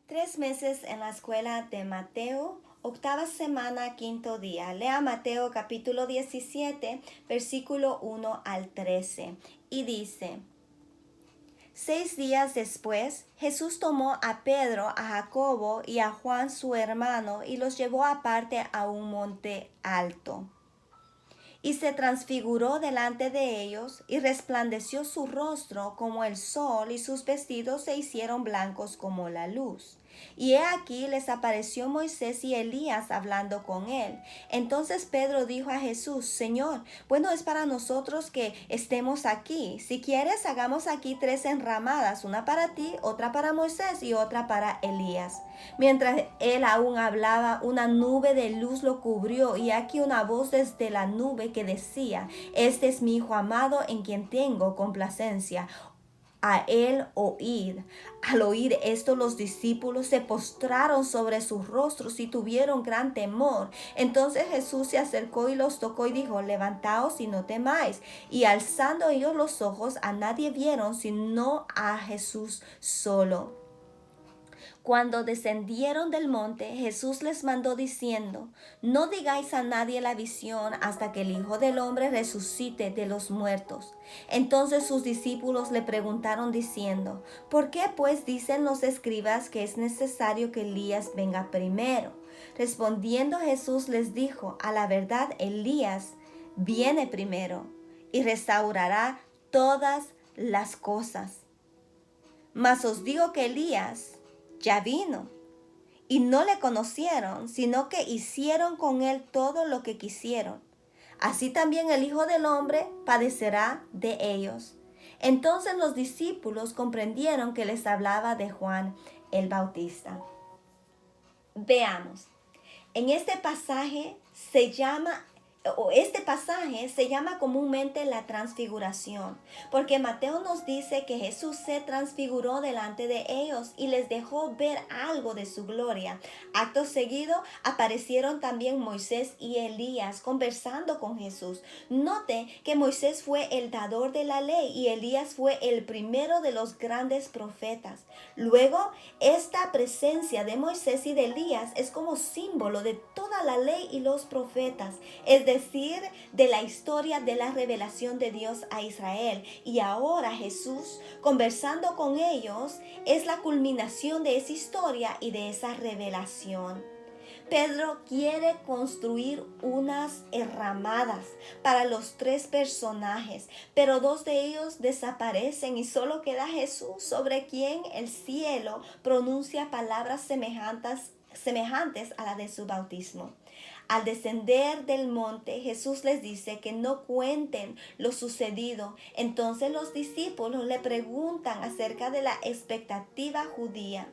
3 meses en la escuela de Mateo, octava semana, quinto día. Lea Mateo capítulo 17, versículo 1 al 13. Y dice: 6 días después, Jesús tomó a Pedro, a Jacobo y a Juan su hermano y los llevó aparte a un monte alto. Y se transfiguró delante de ellos, y resplandeció su rostro como el sol, y sus vestidos se hicieron blancos como la luz. Y he aquí les apareció Moisés y Elías hablando con él. Entonces Pedro dijo a Jesús: Señor, bueno es para nosotros que estemos aquí. Si quieres, hagamos aquí 3 enramadas, una para ti, otra para Moisés y otra para Elías. Mientras él aún hablaba, una nube de luz lo cubrió, y aquí una voz desde la nube que decía: Este es mi Hijo amado, en quien tengo complacencia. A él oíd. Al oír esto, los discípulos se postraron sobre sus rostros y tuvieron gran temor. Entonces Jesús se acercó y los tocó y dijo: Levantaos y no temáis. Y alzando ellos los ojos, a nadie vieron sino a Jesús solo. Cuando descendieron del monte, Jesús les mandó diciendo: No digáis a nadie la visión hasta que el Hijo del Hombre resucite de los muertos. Entonces sus discípulos le preguntaron diciendo: ¿Por qué pues dicen los escribas que es necesario que Elías venga primero? Respondiendo Jesús les dijo: A la verdad, Elías viene primero y restaurará todas las cosas. Mas os digo que Elías ya vino, y no le conocieron, sino que hicieron con él todo lo que quisieron. Así también el Hijo del Hombre padecerá de ellos. Entonces los discípulos comprendieron que les hablaba de Juan el Bautista. Veamos, en este pasaje este pasaje se llama comúnmente la transfiguración, porque Mateo nos dice que Jesús se transfiguró delante de ellos y les dejó ver algo de su gloria. Acto seguido aparecieron también Moisés y Elías conversando con Jesús. Note que Moisés fue el dador de la ley y Elías fue el primero de los grandes profetas. Luego, esta presencia de Moisés y de Elías es como símbolo de toda la ley y los profetas, es decir, de la historia de la revelación de Dios a Israel. Y ahora Jesús, conversando con ellos, es la culminación de esa historia y de esa revelación. Pedro quiere construir unas enramadas para los 3 personajes, pero 2 de ellos desaparecen y solo queda Jesús, sobre quien el cielo pronuncia palabras semejantes a la de su bautismo. Al descender del monte, Jesús les dice que no cuenten lo sucedido. Entonces los discípulos le preguntan acerca de la expectativa judía,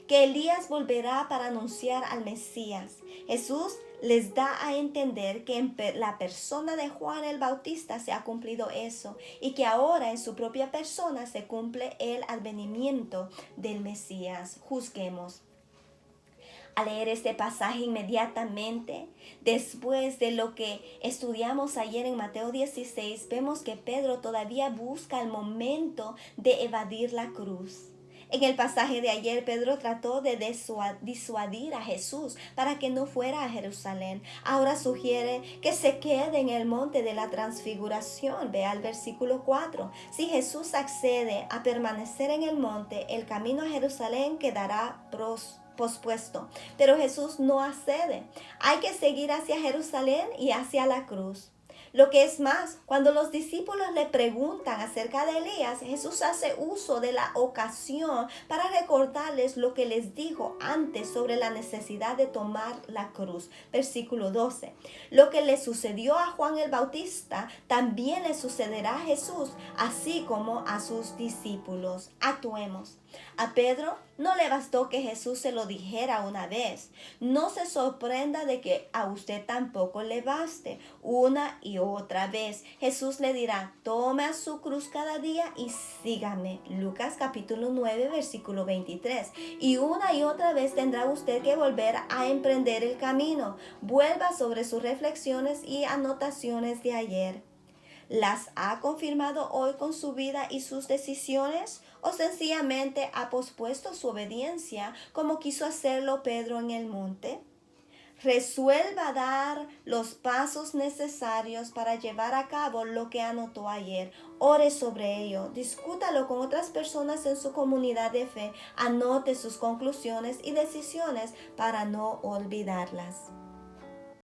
que Elías volverá para anunciar al Mesías. Jesús les da a entender que en la persona de Juan el Bautista se ha cumplido eso, y que ahora en su propia persona se cumple el advenimiento del Mesías. Juzguemos. Al leer este pasaje inmediatamente, después de lo que estudiamos ayer en Mateo 16, vemos que Pedro todavía busca el momento de evadir la cruz. En el pasaje de ayer, Pedro trató de disuadir a Jesús para que no fuera a Jerusalén. Ahora sugiere que se quede en el monte de la transfiguración. Vea el versículo 4. Si Jesús accede a permanecer en el monte, el camino a Jerusalén quedará pospuesto. Pero Jesús no accede. Hay que seguir hacia Jerusalén y hacia la cruz. Lo que es más, cuando los discípulos le preguntan acerca de Elías, Jesús hace uso de la ocasión para recordarles lo que les dijo antes sobre la necesidad de tomar la cruz. Versículo 12. Lo que le sucedió a Juan el Bautista también le sucederá a Jesús, así como a sus discípulos. Actuemos. A Pedro no le bastó que Jesús se lo dijera una vez. No se sorprenda de que a usted tampoco le baste. Una y otra vez Jesús le dirá: tome su cruz cada día y sígame. Lucas capítulo 9 versículo 23. Y una y otra vez tendrá usted que volver a emprender el camino. Vuelva sobre sus reflexiones y anotaciones de ayer. ¿Las ha confirmado hoy con su vida y sus decisiones? o sencillamente ha pospuesto su obediencia como quiso hacerlo Pedro en el monte? Resuelva dar los pasos necesarios para llevar a cabo lo que anotó ayer. Ore sobre ello, discútalo con otras personas en su comunidad de fe, anote sus conclusiones y decisiones para no olvidarlas.